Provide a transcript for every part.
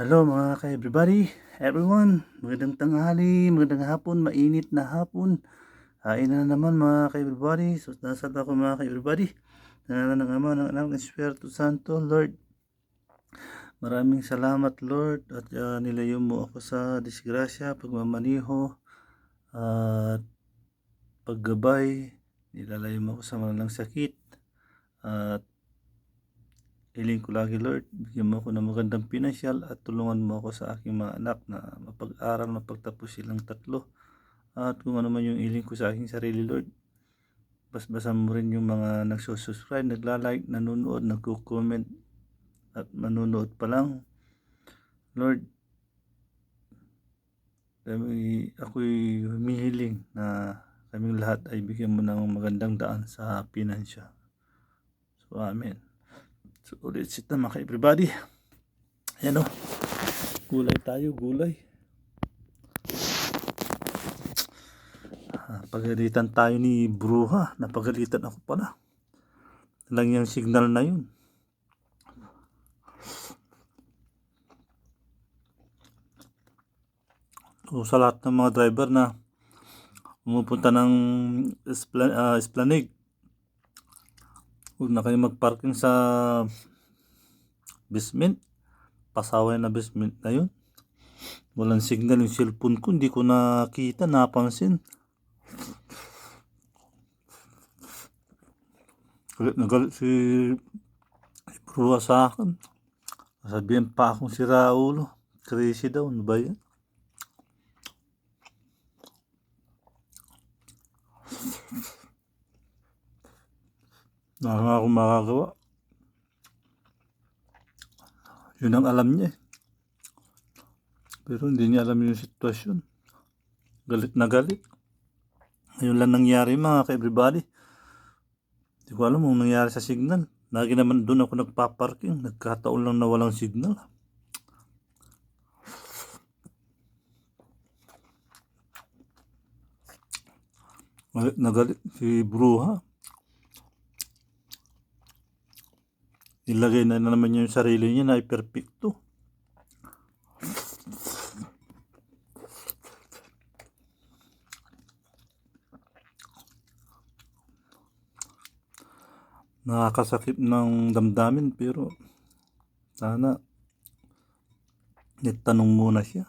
Hello mga ka-everybody, everyone. Magandang tanghali, magandang hapon, mainit na hapon. Hain na naman mga ka-everybody. So, nasad ako mga ka-everybody. Nangalan ng Ama, ng Anak, ng Espiritu Santo, Lord. Maraming salamat, Lord. At nilayo mo ako sa disgrasya, pagmamaniho, at paggabay. Nilalayo mo ako sa malalang sakit. At hiling ko lagi, Lord, bigyan mo ako ng magandang pinansyal at tulungan mo ako sa aking mga anak na mapag-aral, mapagtapos silang tatlo. At kung ano man yung hiling ko sa aking sarili, Lord, basbasan mo rin yung mga nagsusubscribe, nagla-like, nanonood, nagko-comment at manonood pa lang. Lord, ako'y humihiling na kaming lahat ay bigyan mo ng magandang daan sa pinansya. So, Amen. So, ulit sit na mga everybody. Ayan o. Gulay tayo, gulay. Pagalitan tayo ni Bruha. Napagalitan ako pala. Lang yung signal na yun. So, sa lahat ng mga driver na pumupunta ng Esplanade, huwag na kayo magparking sa basement. Pasaway na basement na yun. Walang signal yung cellphone ko. Hindi ko nakita, napansin. Galit na galit si Bruha sa akin. Sabihin pa akong si Raulo. Crazy daw. Ano ba yan? Wala akong makagawa. Yun ang alam niya eh. Pero hindi niya alam yung sitwasyon. Galit na galit. Ngayon lang nangyari mga ka-everybody. Hindi ko alam kung nangyari sa signal. Lagi naman doon ako nagpaparking. Nagkataon lang na walang signal. Galit na galit si Bruha. Ilagay na naman yung sarili niya na perfecto. Nakakasakit ng damdamin pero sana itanong muna siya.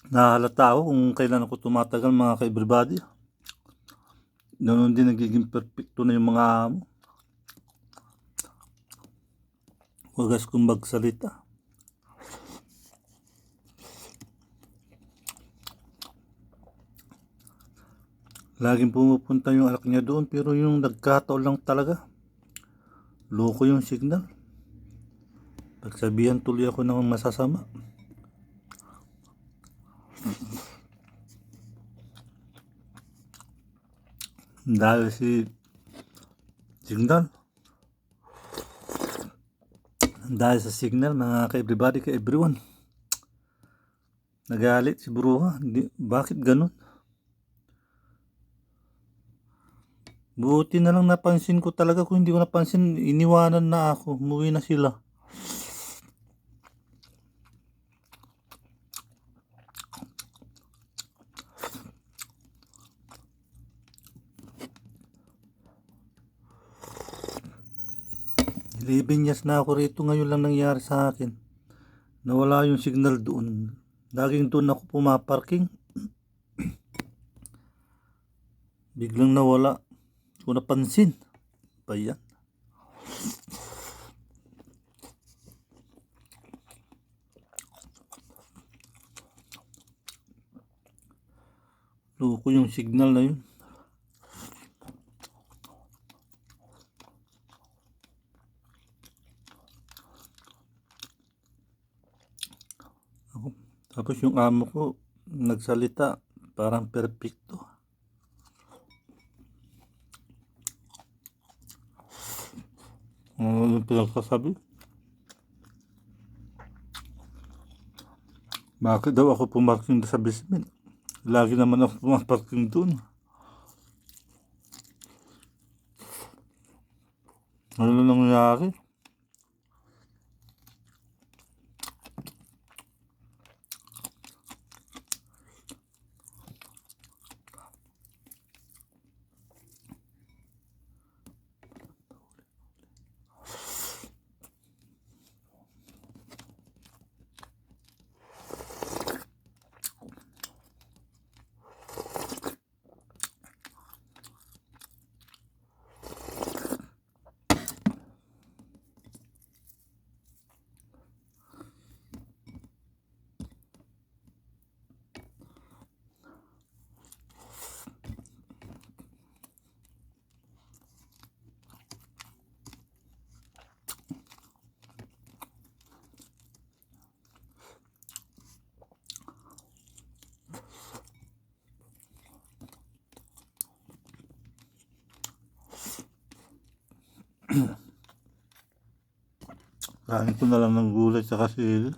Nahalata ako kung kailan ako tumatagal mga ka-everybody. Noon din nagiging perfecto na yung mga amo. Wagas kong magsalita. Laging pumupunta yung anak niya doon pero yung nagkataon lang talaga. Loko yung signal. Pagsabihan tuloy ako ng masasama. Dahil si signal. Dahil sa signal mga ka-everybody, ka-everyone. Nagalit si Bruha. Bakit ganun? Buti na lang napansin ko talaga. Kung hindi ko napansin, iniwanan na ako. Umuwi na sila. Living years na ako rito. Ngayon lang nangyari sa akin. Nawala yung signal doon. Laging doon ako pumaparking. Biglang nawala. Ko napansin. Pa yan. Loko yung signal na yun. Tapos yung amo ko nagsalita parang perfecto. Ano yung pinagsasabi? Bakit daw ako pumarking sa basement? Lagi naman ako pumaparking doon. Ano na nangyari? Kain ko na lang ng gulay sa sili.